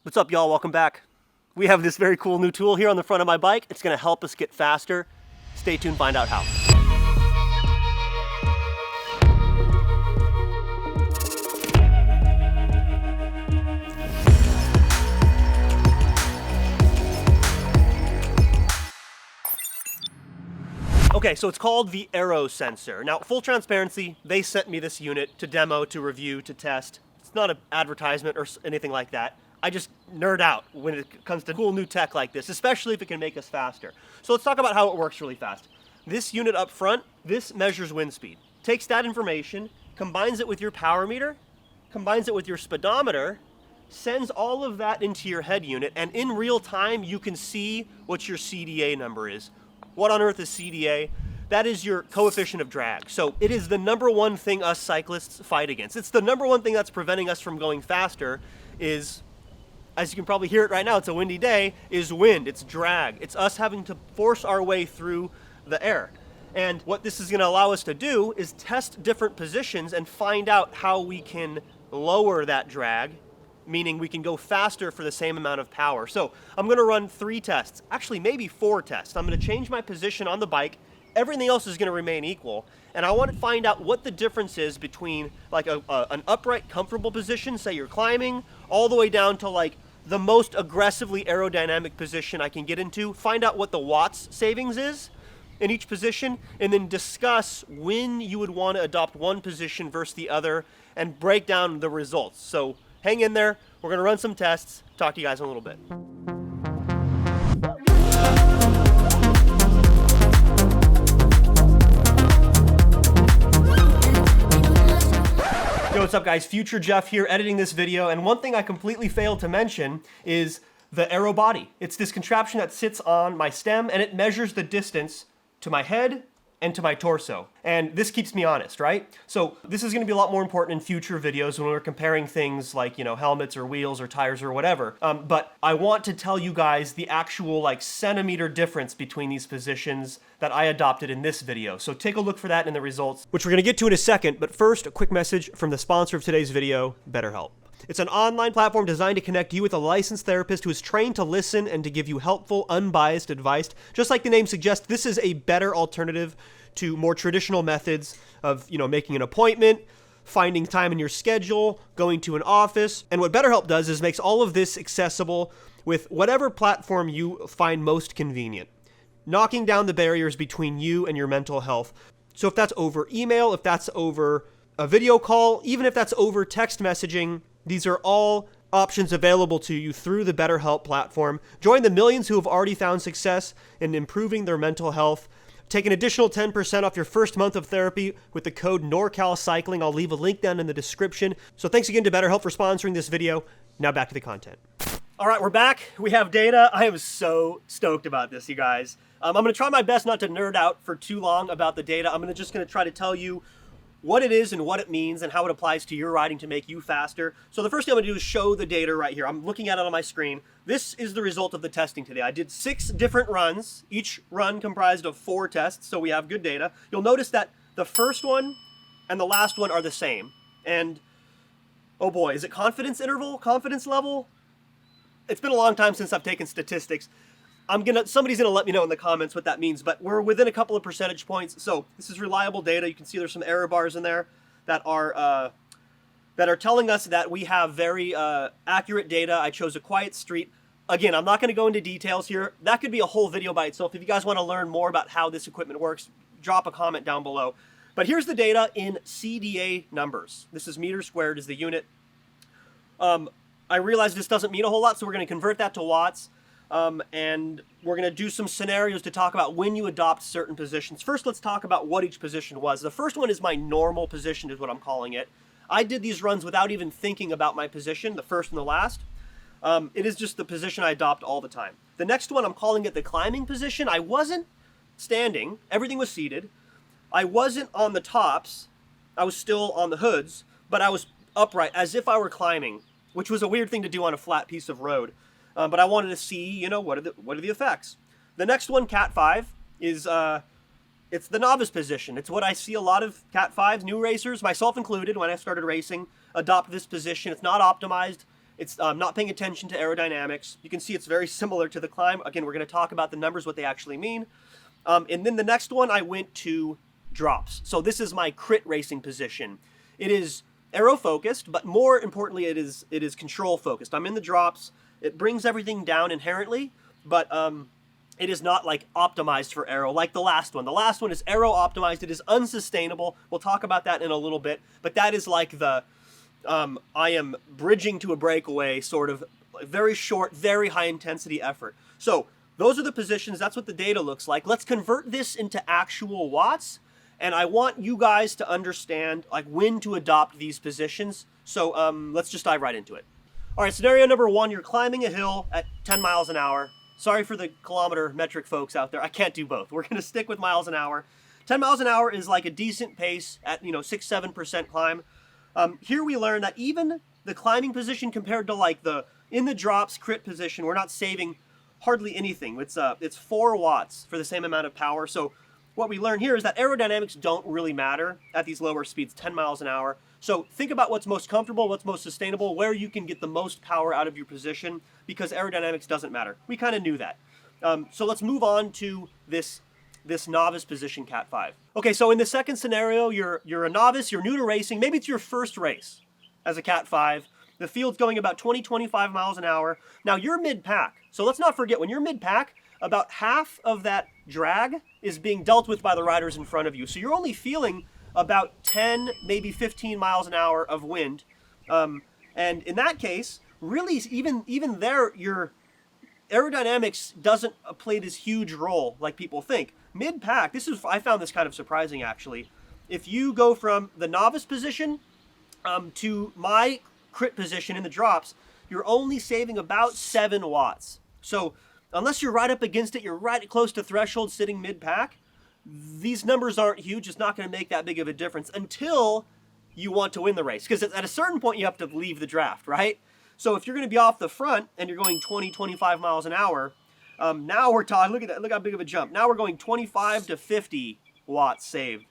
What's up, y'all? Welcome back. We have this very cool new tool here on the front of my bike. It's gonna help us get faster. Stay tuned, find out how. Okay, so it's called the Aero Sensor. Now, full transparency, they sent me this unit to demo, to review, to test. It's not an advertisement or anything like that. I just nerd out when it comes to cool new tech like this, especially if it can make us faster. So let's talk about how it works really fast. This unit up front, this measures wind speed. Takes that information, combines it with your power meter, combines it with your speedometer, sends all of that into your head unit, and in real time, you can see what your CDA number is. What on earth is CDA? That is your coefficient of drag. So it is the number one thing us cyclists fight against. It's the number one thing that's preventing us from going faster is, as you can probably hear it right now, it's a windy day, is wind, it's drag. It's us having to force our way through the air. And what this is gonna allow us to do is test different positions and find out how we can lower that drag, meaning we can go faster for the same amount of power. So I'm gonna run 3 tests, actually maybe 4 tests. I'm gonna change my position on the bike. Everything else is gonna remain equal. And I wanna find out what the difference is between like an upright, comfortable position, say you're climbing, all the way down to like the most aggressively aerodynamic position I can get into, find out what the watts savings is in each position, and then discuss when you would wanna adopt one position versus the other and break down the results. So hang in there, we're gonna run some tests, talk to you guys in a little bit. Yo, what's up guys? Future Jeff here, editing this video, and one thing I completely failed to mention is the aero body. It's this contraption that sits on my stem and it measures the distance to my head and to my torso. And this keeps me honest, right? So this is gonna be a lot more important in future videos when we're comparing things like, helmets or wheels or tires or whatever. But I want to tell you guys the actual like centimeter difference between these positions that I adopted in this video. So take a look for that in the results, which we're gonna get to in a second. But first, a quick message from the sponsor of today's video, BetterHelp. It's an online platform designed to connect you with a licensed therapist who is trained to listen and to give you helpful, unbiased advice. Just like the name suggests, this is a better alternative to more traditional methods of, making an appointment, finding time in your schedule, going to an office. And what BetterHelp does is makes all of this accessible with whatever platform you find most convenient, knocking down the barriers between you and your mental health. So if that's over email, if that's over a video call, even if that's over text messaging, these are all options available to you through the BetterHelp platform. Join the millions who have already found success in improving their mental health. Take an additional 10% off your first month of therapy with the code NorCalCycling. I'll leave a link down in the description. So thanks again to BetterHelp for sponsoring this video. Now back to the content. All right, we're back. We have data. I am so stoked about this, you guys. I'm gonna try my best not to nerd out for too long about the data. I'm just gonna try to tell you what it is and what it means and how it applies to your riding to make you faster. So the first thing I'm gonna do is show the data right here. I'm looking at it on my screen. This is the result of the testing today. I did 6 different runs, each run comprised of 4 tests, so we have good data. You'll notice that the first one and the last one are the same. And, oh boy, is it confidence interval, confidence level? It's been a long time since I've taken statistics. Somebody's gonna let me know in the comments what that means, but we're within a couple of percentage points. So this is reliable data. You can see there's some error bars in there that are telling us that we have very accurate data. I chose a quiet street. Again, I'm not gonna go into details here. That could be a whole video by itself. If you guys wanna learn more about how this equipment works, drop a comment down below. But here's the data in CDA numbers. This is meters squared is the unit. I realize this doesn't mean a whole lot, so we're gonna convert that to watts. And we're going to do some scenarios to talk about when you adopt certain positions. First, let's talk about what each position was. The first one is my normal position, is what I'm calling it. I did these runs without even thinking about my position, the first and the last. It is just the position I adopt all the time. The next one, I'm calling it the climbing position. I wasn't standing. Everything was seated. I wasn't on the tops. I was still on the hoods, but I was upright as if I were climbing, which was a weird thing to do on a flat piece of road. But I wanted to see, what are the effects. The next one, Cat 5, is it's the novice position. It's what I see a lot of Cat 5s, new racers, myself included, when I started racing, adopt this position. It's not optimized. It's not paying attention to aerodynamics. You can see it's very similar to the climb. Again, we're going to talk about the numbers, what they actually mean. And then the next one, I went to drops. So this is my crit racing position. It is aero focused, but more importantly, it is control focused. I'm in the drops. It brings everything down inherently, but it is not like optimized for aero like the last one. The last one is aero optimized. It is unsustainable. We'll talk about that in a little bit, but that is like the I am bridging to a breakaway sort of very short, very high intensity effort. So those are the positions. That's what the data looks like. Let's convert this into actual watts. And I want you guys to understand like when to adopt these positions. So let's just dive right into it. All right, scenario number one, you're climbing a hill at 10 miles an hour. Sorry for the kilometer metric folks out there. I can't do both. We're going to stick with miles an hour. 10 miles an hour is like a decent pace at, 6-7% climb. Here we learn that even the climbing position compared to like the in the drops crit position, we're not saving hardly anything. It's 4 watts for the same amount of power. So what we learn here is that aerodynamics don't really matter at these lower speeds, 10 miles an hour. So think about what's most comfortable, what's most sustainable, where you can get the most power out of your position, because aerodynamics doesn't matter. We kind of knew that. So let's move on to this novice position, Cat 5. Okay, so in the second scenario, you're a novice, you're new to racing, maybe it's your first race as a Cat 5. The field's going about 20-25 miles an hour. Now you're mid-pack, so let's not forget, when you're mid-pack, about half of that drag is being dealt with by the riders in front of you. So you're only feeling about 10, maybe 15 miles an hour of wind. And in that case, really, even there, your aerodynamics doesn't play this huge role like people think. Mid-pack, I found this kind of surprising actually. If you go from the novice position to my crit position in the drops, you're only saving about 7 watts. So unless you're right up against it, you're right close to threshold sitting mid-pack, these numbers aren't huge. It's not going to make that big of a difference until you want to win the race. Because at a certain point, you have to leave the draft, right? So if you're going to be off the front and you're going 20-25 miles an hour, now we're talking, look at that, look how big of a jump. Now we're going 25 to 50 watts saved.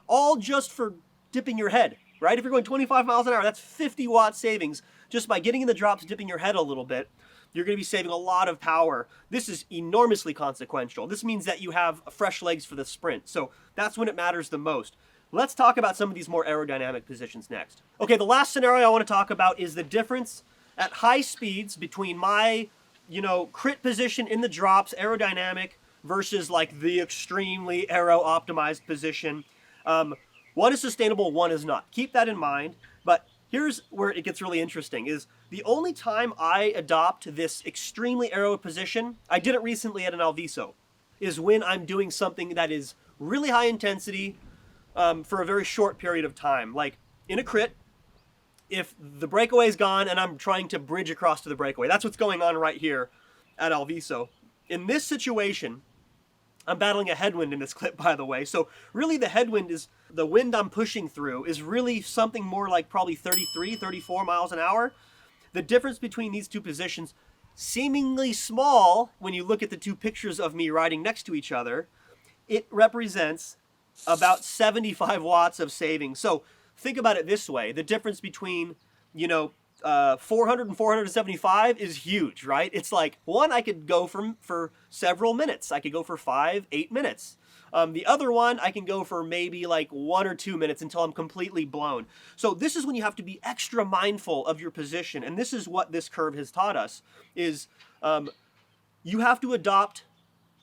All just for dipping your head, right? If you're going 25 miles an hour, that's 50 watt savings just by getting in the drops, dipping your head a little bit. You're going to be saving a lot of power. This is enormously consequential. This means that you have fresh legs for the sprint. So that's when it matters the most. Let's talk about some of these more aerodynamic positions next. Okay, the last scenario I want to talk about is the difference at high speeds between my, crit position in the drops, aerodynamic, versus like the extremely aero optimized position. One is sustainable, one is not. Keep that in mind. But here's where it gets really interesting is the only time I adopt this extremely aero position, I did it recently at an Alviso, is when I'm doing something that is really high intensity for a very short period of time. Like in a crit, if the breakaway is gone and I'm trying to bridge across to the breakaway, that's what's going on right here at Alviso. In this situation, I'm battling a headwind in this clip, by the way. So really the headwind is, the wind I'm pushing through is really something more like probably 33, 34 miles an hour. The difference between these two positions, seemingly small when you look at the two pictures of me riding next to each other, it represents about 75 watts of savings. So think about it this way. The difference between, 400 and 475 is huge, right? It's like one I could go for several minutes. I could go for 5-8 minutes. The other one I can go for maybe like 1 or 2 minutes until I'm completely blown. So this is when you have to be extra mindful of your position. And this is what this curve has taught us is you have to adopt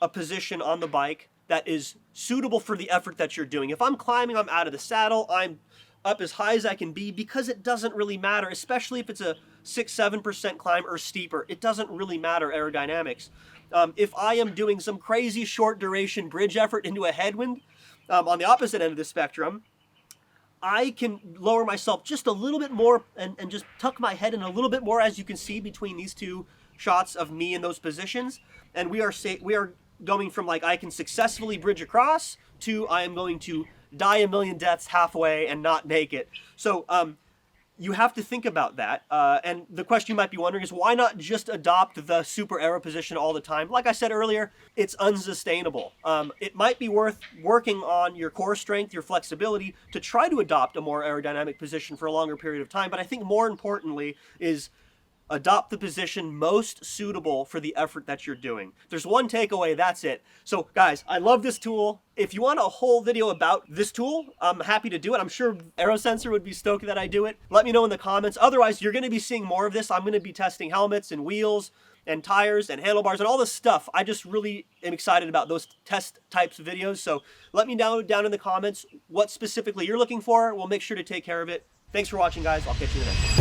a position on the bike that is suitable for the effort that you're doing. If I'm climbing, I'm out of the saddle, I'm up as high as I can be, because it doesn't really matter, especially if it's a 6-7% climb or steeper. It doesn't really matter aerodynamics. If I am doing some crazy short duration bridge effort into a headwind, on the opposite end of the spectrum, I can lower myself just a little bit more and just tuck my head in a little bit more, as you can see between these two shots of me in those positions. And we are going from like I can successfully bridge across to I am going to die a million deaths halfway and not make it. So you have to think about that. And the question you might be wondering is, why not just adopt the super aero position all the time? Like I said earlier, it's unsustainable. It might be worth working on your core strength, your flexibility, to try to adopt a more aerodynamic position for a longer period of time. But I think more importantly is Adopt the position most suitable for the effort that you're doing. There's one takeaway, that's it. So guys, I love this tool. If you want a whole video about this tool, I'm happy to do it. I'm sure AeroSensor would be stoked that I do it. Let me know in the comments. Otherwise, you're gonna be seeing more of this. I'm gonna be testing helmets and wheels and tires and handlebars and all this stuff. I just really am excited about those test types of videos. So let me know down in the comments what specifically you're looking for. We'll make sure to take care of it. Thanks for watching, guys. I'll catch you in the next one.